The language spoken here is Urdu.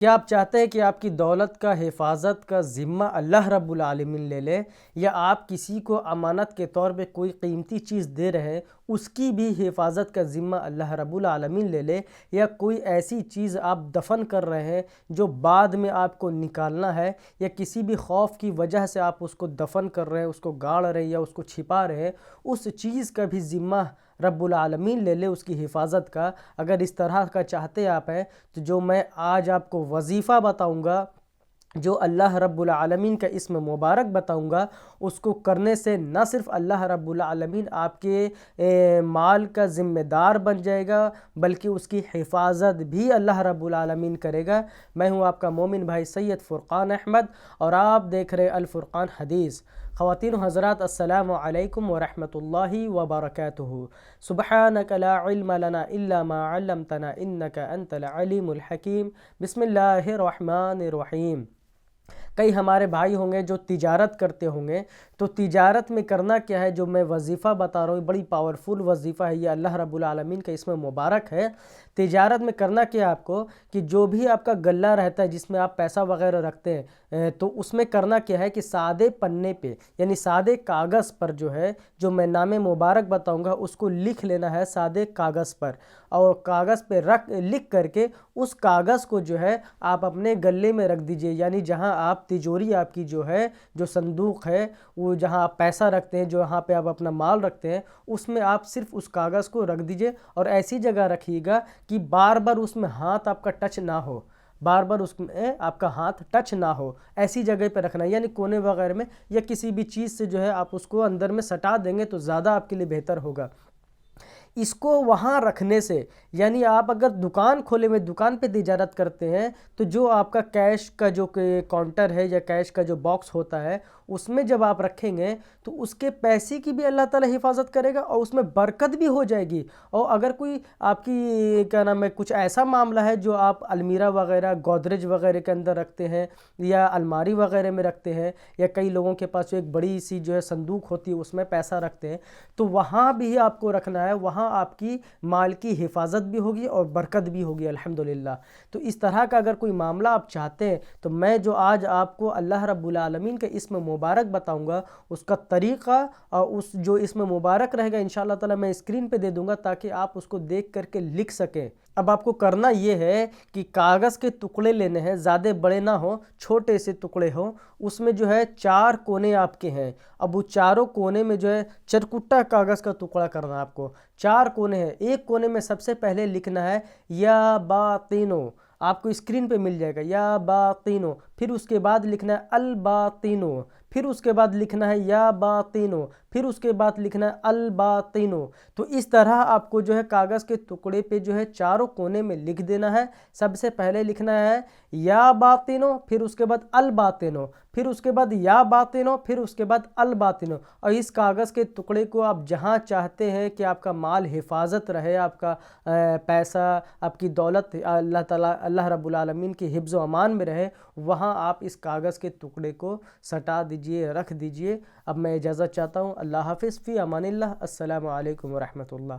کیا آپ چاہتے ہیں کہ آپ کی دولت کا حفاظت کا ذمہ اللہ رب العالمین لے لے، یا آپ کسی کو امانت کے طور پہ کوئی قیمتی چیز دے رہے ہیں اس کی بھی حفاظت کا ذمہ اللہ رب العالمین لے لے، یا کوئی ایسی چیز آپ دفن کر رہے ہیں جو بعد میں آپ کو نکالنا ہے، یا کسی بھی خوف کی وجہ سے آپ اس کو دفن کر رہے ہیں، اس کو گاڑ رہے ہیں یا اس کو چھپا رہے ہیں، اس چیز کا بھی ذمہ رب العالمین لے لے اس کی حفاظت کا۔ اگر اس طرح کا چاہتے آپ ہیں تو جو میں آج آپ کو وظیفہ بتاؤں گا، جو اللہ رب العالمین کا اسم مبارک بتاؤں گا، اس کو کرنے سے نہ صرف اللہ رب العالمین آپ کے مال کا ذمہ دار بن جائے گا، بلکہ اس کی حفاظت بھی اللہ رب العالمین کرے گا۔ میں ہوں آپ کا مومن بھائی سید فرقان احمد، اور آپ دیکھ رہے الفرقان حدیث۔ خواتین و حضرات، السلام علیکم ورحمۃ اللہ وبرکاتہ۔ سبحانک لا علم لنا الا ما علمتنا انک انت العلیم الحکیم۔ بسم اللہ الرحمن الرحیم۔ کئی ہمارے بھائی ہوں گے جو تجارت کرتے ہوں گے، تو تجارت میں کرنا کیا ہے، جو میں وظیفہ بتا رہا ہوں بڑی پاورفل وظیفہ ہے، یہ اللہ رب العالمین کا اسم مبارک ہے۔ تجارت میں کرنا کیا ہے آپ کو، کہ جو بھی آپ کا غلہ رہتا ہے جس میں آپ پیسہ وغیرہ رکھتے ہیں، تو اس میں کرنا کیا ہے کہ سادے پنے پہ، یعنی سادے کاغذ پر جو ہے، جو میں نام مبارک بتاؤں گا اس کو لکھ لینا ہے سادے کاغذ پر، اور کاغذ پہ لکھ کر کے اس کاغذ کو جو ہے آپ اپنے گلے میں رکھ دیجئے، یعنی جہاں آپ تجوری آپ کی جو ہے، جو صندوق ہے، وہ جہاں آپ پیسہ رکھتے ہیں، جہاں پہ آپ اپنا مال رکھتے ہیں، اس میں آپ صرف اس کاغذ کو رکھ دیجئے، اور ایسی جگہ رکھیے گا کہ بار بار اس میں ہاتھ آپ کا ٹچ نہ ہو، بار بار اس میں آپ کا ہاتھ ٹچ نہ ہو، ایسی جگہ پہ رکھنا ہے، یعنی کونے وغیرہ میں، یا کسی بھی چیز سے جو ہے آپ اس کو اندر میں سٹا دیں گے تو زیادہ آپ کے لیے بہتر ہوگا۔ اس کو وہاں رکھنے سے، یعنی آپ اگر دکان کھولے ہوئے دکان پہ تجارت کرتے ہیں، تو جو آپ کا کیش کا جو کاؤنٹر ہے یا کیش کا جو باکس ہوتا ہے، اس میں جب آپ رکھیں گے تو اس کے پیسے کی بھی اللہ تعالیٰ حفاظت کرے گا، اور اس میں برکت بھی ہو جائے گی۔ اور اگر کوئی آپ کی کیا نام ہے کچھ ایسا معاملہ ہے جو آپ المیرہ وغیرہ، گودریج وغیرہ کے اندر رکھتے ہیں، یا الماری وغیرہ میں رکھتے ہیں، یا کئی لوگوں کے پاس ایک بڑی سی جو ہے صندوق ہوتی ہے اس میں پیسہ رکھتے ہیں، تو وہاں بھی آپ کو رکھنا ہے، وہاں آپ کی مال کی حفاظت بھی ہوگی اور برکت بھی ہوگی الحمدللہ۔ تو اس طرح کا اگر کوئی معاملہ آپ چاہتے ہیں تو میں جو آج آپ کو اللہ رب العالمین کے اسم مبارک بتاؤں گا، اس کا طریقہ اور اس جو اسم مبارک رہے گا انشاءاللہ تعالی میں اسکرین پہ دے دوں گا تاکہ آپ اس کو دیکھ کر کے لکھ سکیں۔ اب آپ کو کرنا یہ ہے کہ کاغذ کے ٹکڑے لینے ہیں، زیادہ بڑے نہ ہوں، چھوٹے سے ٹکڑے ہوں، اس میں جو ہے 4 کونے آپ کے ہیں، اب وہ چاروں کونے میں جو ہے چرکٹا کاغذ کا ٹکڑا کرنا ہے آپ کو، 4 کونے ہیں۔ ایک کونے میں سب سے پہلے لکھنا ہے یا باطینو، آپ کو اسکرین پہ مل جائے گا یا باطینو، پھر اس کے بعد لکھنا ہے الباطینو، پھر اس کے بعد لکھنا ہے یا باطینو، پھر اس کے بعد لکھنا ہے الباطینو۔ تو اس طرح آپ کو جو ہے کاغذ کے ٹکڑے پہ جو ہے چاروں کونے میں لکھ دینا ہے۔ سب سے پہلے لکھنا ہے یا باطینو، پھر اس کے بعد الباطینو، پھر اس کے بعد یا باطینو، پھر اس کے بعد الباطینو، اور اس کاغذ کے ٹکڑے کو آپ جہاں چاہتے ہیں کہ آپ کا مال حفاظت رہے، آپ کا پیسہ، آپ کی دولت اللہ تعالیٰ اللہ رب العالمین کی حفظ و امان میں رہے، وہاں آپ اس کاغذ کے ٹکڑے کو سٹا دیجئے، رکھ دیجئے۔ اب میں اجازت چاہتا ہوں، اللہ حافظ، فی امان اللہ، السلام علیکم ورحمۃ اللہ۔